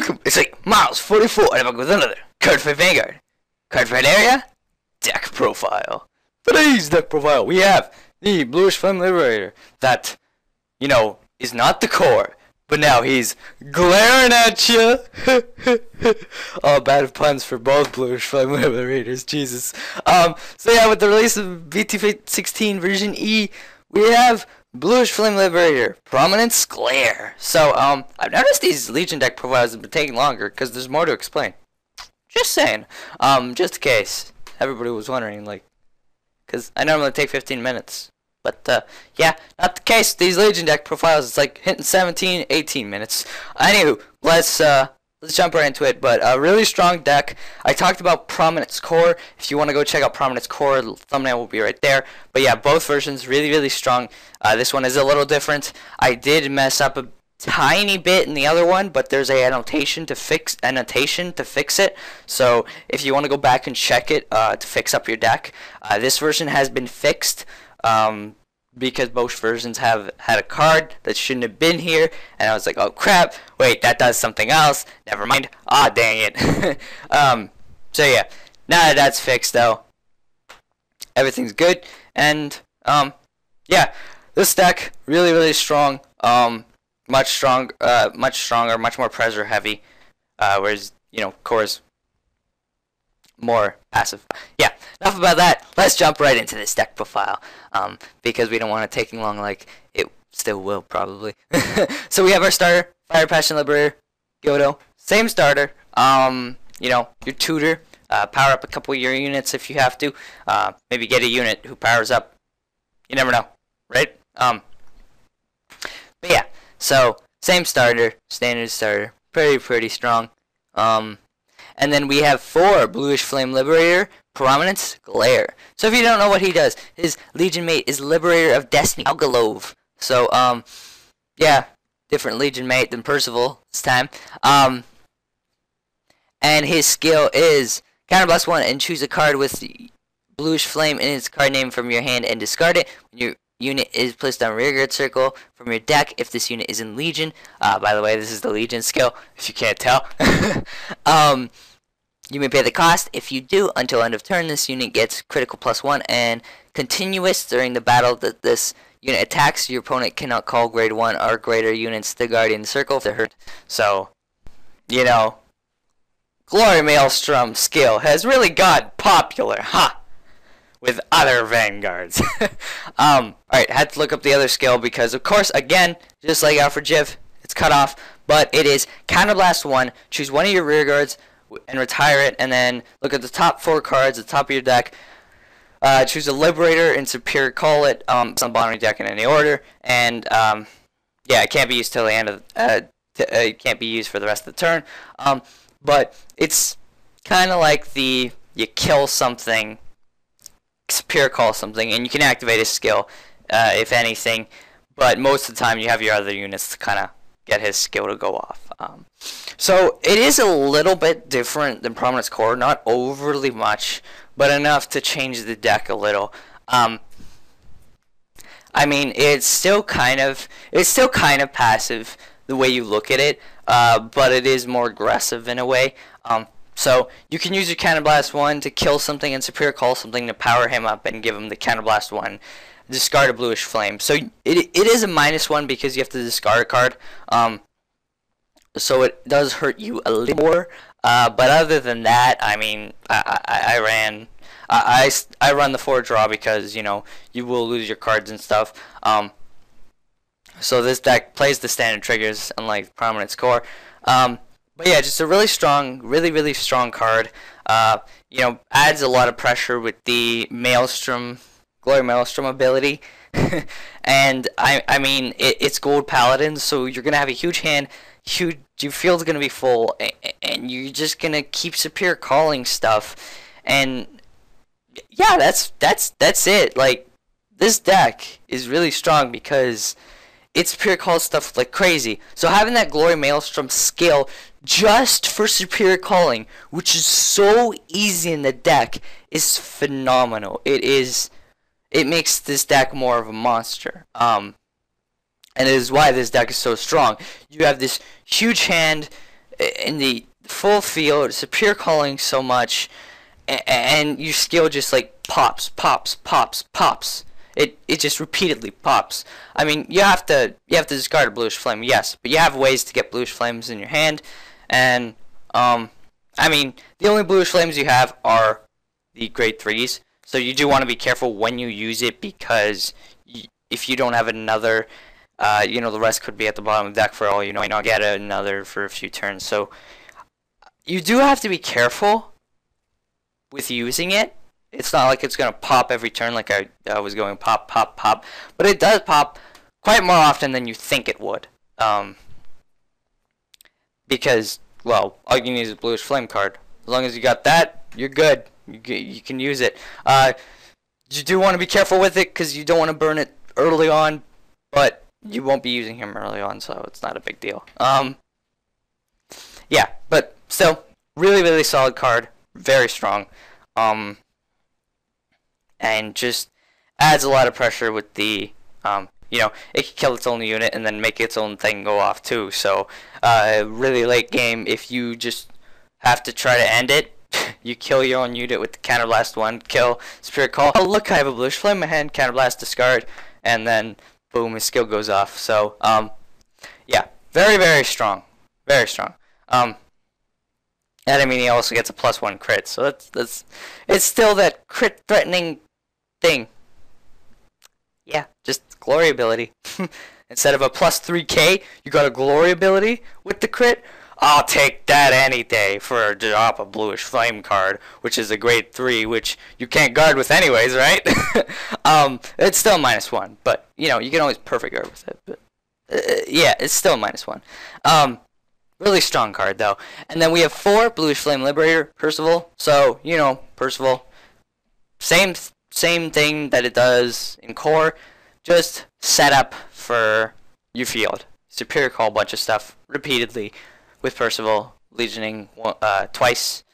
welcome. It's like Miles 44 and I'm back with another Cardfight Vanguard. Cardfight area, deck profile. Today's deck profile, we have the Bluish Flame Liberator that, you know, is not the core, but now he's glaring at you. Oh, bad puns for both Bluish Flame Liberators, Jesus. So yeah, with the release of BT16 version E, we have Bluish Flame Liberator Prominence Glare. So I've noticed these Legion deck profiles have been taking longer because there's more to explain. Just saying. Just in case everybody was wondering, like, because I normally take 15 minutes. But, yeah, not the case. These Legion deck profiles, it's like hitting 17, 18 minutes. Anywho, let's jump right into it. But a really strong deck. I talked about Prominence Core. If you want to go check out Prominence Core, the thumbnail will be right there. But yeah, both versions really, really strong. This one is a little different. I did mess up a tiny bit in the other one, but there's a annotation to fix it. So if you want to go back and check it to fix up your deck, this version has been fixed. Because both versions have had a card that shouldn't have been here, and I was like, oh crap, wait, that does something else, never mind, ah, dang it. So yeah, now that that's fixed though, everything's good, and yeah, this deck, really, really strong, much stronger, much more pressure heavy, whereas, you know, core's more passive. Yeah, enough about that. Let's jump right into this deck profile, because we don't want it taking long, like it still will probably. So we have our starter, Fire Passion Liberator, Guido. Same starter. You know, your tutor. Power up a couple of your units if you have to. Maybe get a unit who powers up. You never know, right? But yeah, so same starter, standard starter, pretty strong. And then we have 4 Bluish Flame Liberator, Prominence Glare. So if you don't know what he does, his Legion mate is Liberator of Destiny, Aglovale. So, yeah, different Legion mate than Percival this time. And his skill is counterblast 1 and choose a card with Bluish Flame in its card name from your hand and discard it. When your unit is placed on rearguard circle from your deck if this unit is in Legion. By the way, this is the Legion skill, if you can't tell. You may pay the cost. If you do, until end of turn, this unit gets critical +1 and continuous during the battle that this unit attacks. Your opponent cannot call grade 1 or greater units to Guardian Circle if they're hurt. So, you know, Glory Maelstrom skill has really got popular, huh? With other Vanguards. Alright, had to look up the other skill because, of course, again, just like Alfred Jiv, it's cut off, but it is Counterblast 1, choose one of your rear guards and retire it, and then look at the top 4 cards at the top of your deck, choose a Liberator and Superior Call it, it's on the bottom of your deck in any order, and, yeah, it can't be used till the end of, it can't be used for the rest of the turn, but it's kind of like the, you kill something, Superior Call something, and you can activate his skill, if anything, but most of the time you have your other units to kind of get his skill to go off. So it is a little bit different than Prominence Core, not overly much, but enough to change the deck a little. I mean, it's still kind of passive the way you look at it, but it is more aggressive in a way. So you can use your Counterblast 1 to kill something and Superior Call something to power him up and give him the Counterblast 1. Discard a Bluish Flame. So it is a -1 because you have to discard a card. So it does hurt you a little more. But other than that, I mean, I run the 4 draw because, you know, you will lose your cards and stuff. So this deck plays the standard triggers unlike Prominence Core. But yeah, just a really strong, really strong card. You know, adds a lot of pressure with the Maelstrom, Glory Maelstrom ability. And I mean, it's Gold Paladin, so you're gonna have a huge hand. Your field's gonna be full, and you're just gonna keep Superior Calling stuff. And yeah, that's it. Like, this deck is really strong because it's Superior Call stuff like crazy. So having that Glory Maelstrom skill just for Superior Calling, which is so easy in the deck, is phenomenal. It makes this deck more of a monster. And it is why this deck is so strong. You have this huge hand, in the full field. It's a pure calling so much, and your skill just like pops, pops, pops, pops. It just repeatedly pops. I mean, you have to discard a Bluish Flame, yes, but you have ways to get Bluish Flames in your hand, and I mean, the only Bluish Flames you have are the grade 3s, so you do want to be careful when you use it, because if you don't have another, you know, the rest could be at the bottom of the deck for all you know. You might not get another for a few turns, so you do have to be careful with using it. It's not like it's going to pop every turn like I was going pop, pop, pop. But it does pop quite more often than you think it would. Because, well, all you need is a Bluish Flame card. As long as you got that, you're good. You can use it. You do want to be careful with it because you don't want to burn it early on. But you won't be using him early on, so it's not a big deal. Yeah, but still, really, really solid card. Very strong. And just adds a lot of pressure with the, you know, it can kill its own unit and then make its own thing go off too. So, really late game, if you just have to try to end it, you kill your own unit with the Counterblast 1, kill, Spirit Call. Oh, look, I have a Bluish Flame in my hand, Counterblast, discard, and then, boom, his skill goes off. So, yeah, very, very strong. Very strong. And I mean, he also gets a +1 crit, so that's it's still that crit threatening thing. Yeah, just glory ability. Instead of a +3k, you got a glory ability with the crit. I'll take that any day for a drop a Bluish Flame card, which is a grade 3, which you can't guard with anyways, right? It's still -1, but you know, you can always perfect guard with it. But yeah, it's still -1. Really strong card though. And then we have 4 Bluish Flame Liberator, Percival. So, you know, Percival, same thing that it does in core, just set up for your field. Superior call, bunch of stuff repeatedly with Percival, legioning twice.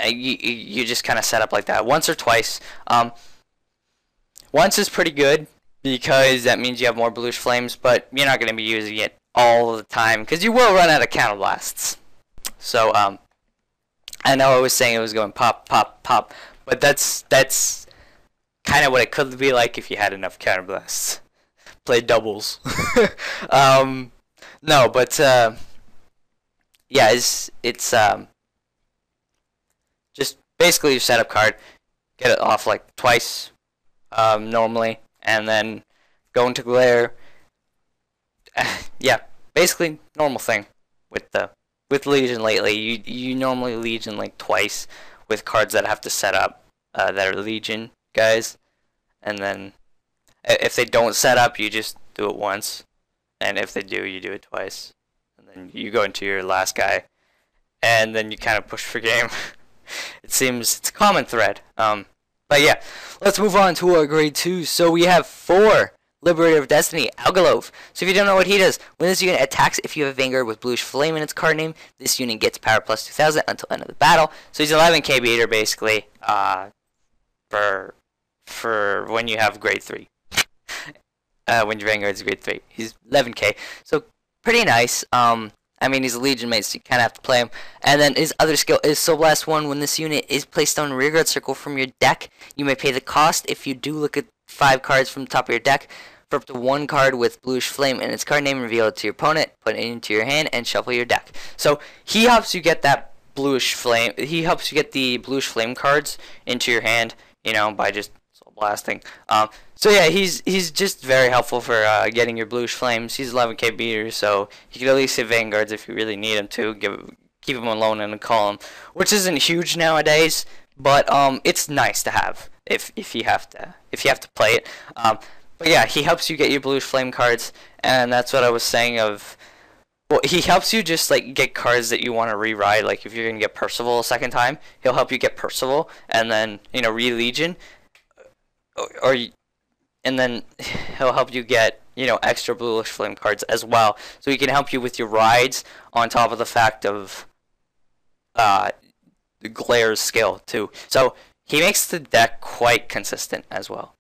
You just kind of set up like that once or twice. Once is pretty good because that means you have more Bluish Flames, but you're not going to be using it all the time because you will run out of counterblasts. So I know I was saying it was going pop, pop, pop, but that's kind of what it could be like if you had enough counterblasts. Play doubles. No, but yeah, it's just basically your setup card. Get it off like twice normally, and then go into Glare. Yeah, basically normal thing with Legion lately. You normally Legion like twice with cards that have to set up that are Legion guys, and then if they don't set up, you just do it once, and if they do, you do it twice, and then you go into your last guy, and then you kind of push for game. It seems it's a common thread. But yeah, let's move on to our grade 2. So we have 4. Liberator of Destiny, Aglovale. So if you don't know what he does, when this unit attacks, if you have Vanguard with Bluish Flame in its card name, this unit gets power plus 2000 until end of the battle. So he's 11k beater basically, for when you have grade 3. When your Vanguard is grade 3. He's 11k. So pretty nice. I mean, he's a Legion mate, so you kind of have to play him. And then his other skill is Soul Blast 1. When this unit is placed on a rearguard circle from your deck, you may pay the cost. If you do, look at 5 cards from the top of your deck. For up to 1 card with Bluish Flame in its card name, reveal it to your opponent, put it into your hand, and shuffle your deck. So he helps you get that Bluish Flame. He helps you get the Bluish Flame cards into your hand, you know, by just Soul Blasting. So yeah, he's just very helpful for getting your Bluish Flames. He's 11k beater, so you can at least hit Vanguards if you really need him to. Keep him alone in a column, which isn't huge nowadays, but it's nice to have if you have to play it. But yeah, he helps you get your Bluish Flame cards, and that's what I was saying of. Well, he helps you just like get cards that you want to re-ride. Like if you're gonna get Percival a second time, he'll help you get Percival, and then re-Legion, and then he'll help you get extra Bluish Flame cards as well. So he can help you with your rides on top of the fact of the Glare's skill too. So he makes the deck quite consistent as well.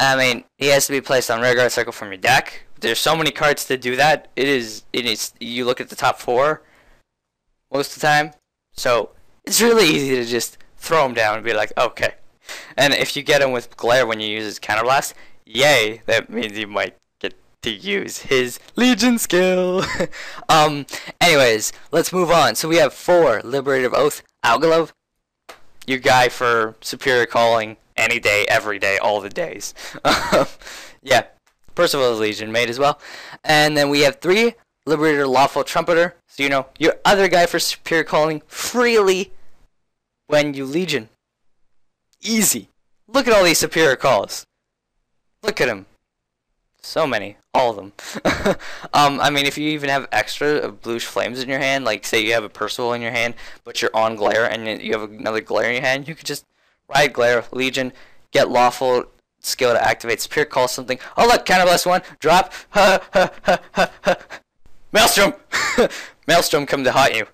I mean, he has to be placed on rearguard circle from your deck. there's so many cards to do that. It is you look at the top 4 most of the time, so it's really easy to just throw them down and be like, okay. And if you get him with Glare when you use his counterblast, yay, that means you might get to use his Legion skill. Anyways, let's move on. So we have 4 Liberator of Oath, Aglovale, your guy for superior calling any day, every day, all the days. Yeah, Percival's Legion mate as well. And then we have 3 Liberator Lawful Trumpeter, so you know, your other guy for superior calling freely when you Legion. Easy. Look at all these superior calls. Look at them. So many. All of them. I mean, if you even have extra of Bluish Flames in your hand, like say you have a Percival in your hand, but you're on Glare, and you have another Glare in your hand, you could just ride Glare, Legion, get Lawful skill to activate Superior Call something. Oh look, counterblast 1, drop. Maelstrom! Maelstrom come to haunt you.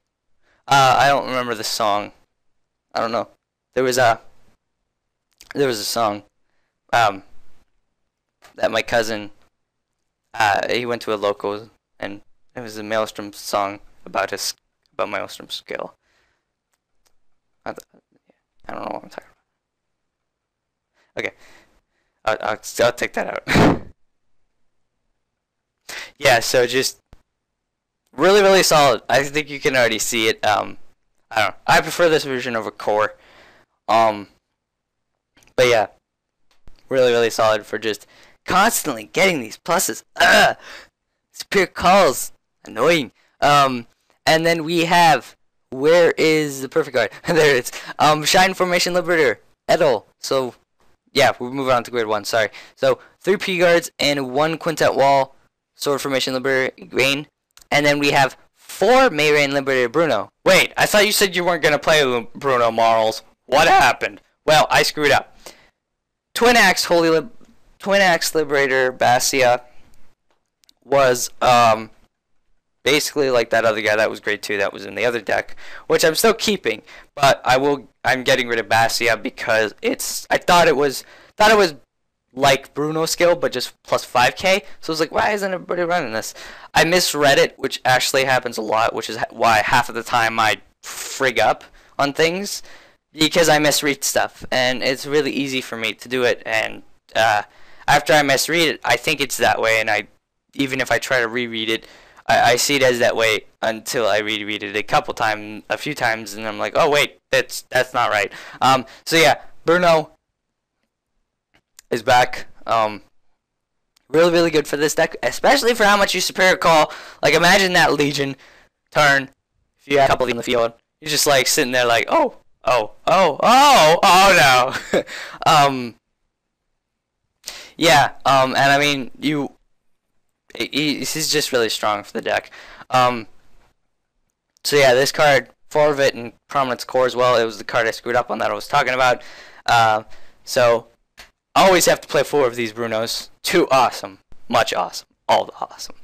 I don't remember the song. I don't know. There was a song that my cousin he went to a local, and it was a Maelstrom song about Maelstrom's skill. I don't know what I'm talking about. Okay, I'll take that out. Yeah, so just really solid. I think you can already see it. I don't know. I prefer this version over Core. But yeah, really solid for just constantly getting these pluses. Superior calls, annoying. And then we have, where is the perfect card? There it is. Shine Formation Liberator, Edel. So yeah, we're moving on to grid 1. Sorry. So 3 P guards and 1 Quintet Wall, Sword Formation Liberator, Igraine. And then we have 4 Marron Liberator Bruno. Wait, I thought you said you weren't gonna play Bruno Marls. What happened? Well, I screwed up. Twin Axe Liberator Bastia was basically like that other guy that was grade 2 that was in the other deck, which I'm still keeping, but I'm getting rid of Bastia because I thought it was like Bruno's skill, but just plus 5k. So I was like, why isn't everybody running this? I misread it, which actually happens a lot, which is why half of the time I frig up on things, because I misread stuff, and it's really easy for me to do it. And after I misread it, I think it's that way, and even if I try to reread it, I see it as that way until I reread it a few times, and I'm like, oh wait, that's not right. So yeah, Bruno is back. Really good for this deck, especially for how much you superior call. Like, imagine that Legion turn, if you have a couple in the field, you're just like sitting there like, oh no. Yeah, and I mean, this is just really strong for the deck. So yeah, this card, 4 of it in Prominence Core as well. It was the card I screwed up on that I was talking about. So always have to play 4 of these Brunos. Too awesome. Much awesome. All awesome.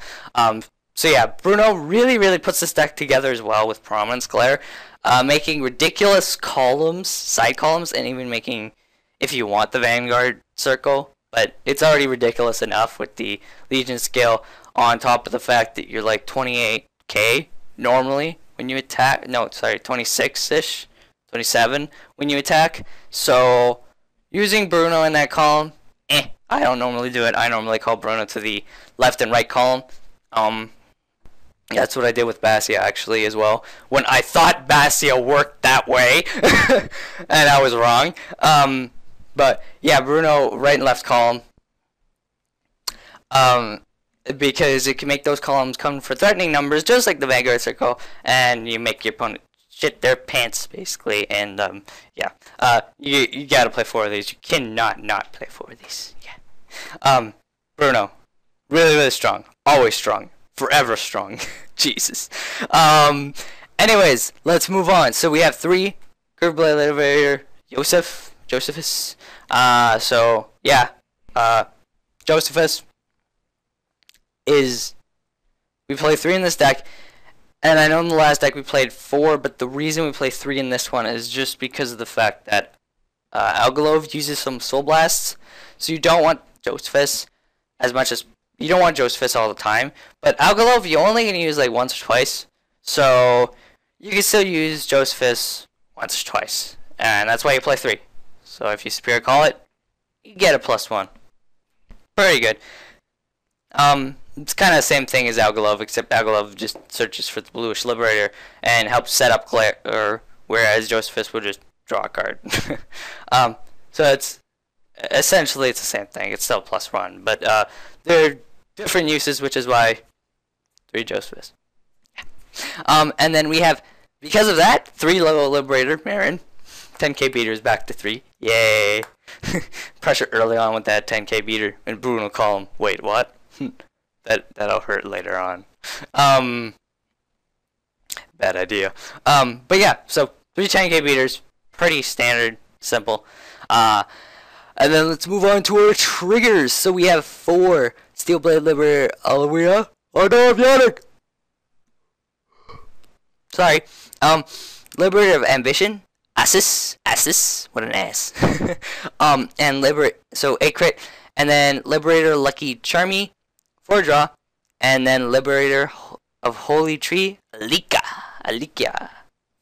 So yeah, Bruno really puts this deck together as well with Prominence Glare. Making ridiculous columns, side columns, and even making, if you want, the Vanguard circle. But it's already ridiculous enough with the Legion skill, on top of the fact that you're like 28k normally when you attack. No, sorry, 26-ish, 27 when you attack. So using Bruno in that column, I don't normally do it. I normally call Bruno to the left and right column. That's what I did with Bastia actually as well, when I thought Bastia worked that way and I was wrong. But yeah, Bruno right and left column, because it can make those columns come for threatening numbers just like the Vanguard circle, and you make your opponent shit their pants basically. And yeah, you gotta play 4 of these. You cannot not play 4 of these. Yeah. Bruno, really strong, always strong, forever strong. Jesus. Anyways, let's move on. So we have 3 Curved Blade Liberator Josephus. So yeah, Josephus we play 3 in this deck, and I know in the last deck we played 4, but the reason we play 3 in this one is just because of the fact that Alwilla uses some Soul Blasts, so you don't want Josephus as much as you don't want Josephus all the time. But Aglovale, you only can use like once or twice. So you can still use Josephus once or twice. And that's why you play 3. So if you Spirit Call it, you get a +1. Pretty good. It's kind of the same thing as Aglovale, except Aglovale just searches for the Bluish Liberator and helps set up Glare, whereas Josephus will just draw a card. So it's essentially it's the same thing. It's still +1, but there are different uses, which is why 3 Josephus. And then we have, because of that, 3-level Liberator Marron. 10k beaters back to 3. Yay! Pressure early on with that 10k beater, and Bruno call him. Wait, what? That'll hurt later on. Bad idea. But yeah, so 3 10k beaters, pretty standard, simple. And then let's move on to our triggers. So we have 4 Steelblade Liberator Alwilla. Oh no, I'm yawning. Sorry. Liberator of Ambition. Esus, what an ass. And so 8 crit, and then Liberator Lucky Charmy, 4 draw, and then Liberator of Holy Tree, Elchea,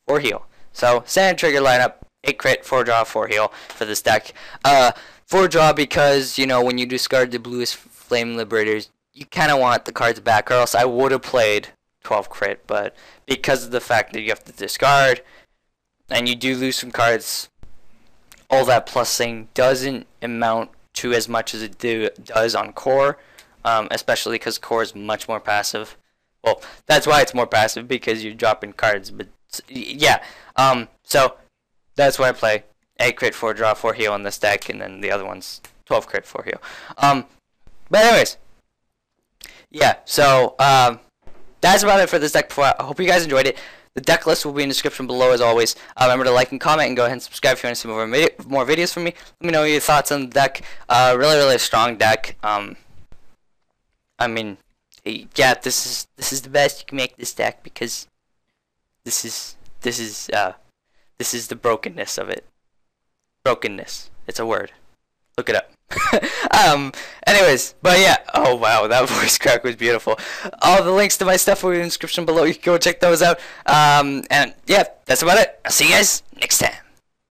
4 heal. So standard trigger lineup, 8 crit, 4 draw, 4 heal for this deck. 4 draw because, you know, when you discard the Bluish Flame Liberators, you kind of want the cards back, or else I would have played 12 crit, but because of the fact that you have to discard, and you do lose some cards, all that plusing doesn't amount to as much as it does on core, especially because core is much more passive. Well, that's why it's more passive, because you're dropping cards, but yeah. So that's why I play 8 crit, 4 draw, 4 heal in this deck, and then the other one's 12 crit, 4 heal. But anyways, yeah, so that's about it for this deck profile. I hope you guys enjoyed it. The deck list will be in the description below as always. Remember to like and comment, and go ahead and subscribe if you want to see more videos from me. Let me know your thoughts on the deck. Really strong deck. I mean, yeah, this is the best you can make this deck, because this is the brokenness of it. Brokenness. It's a word. Look it up. Anyways, but yeah, oh wow, that voice crack was beautiful. All the links to my stuff will be in the description below. You can go check those out. And yeah, that's about it. I'll see you guys next time.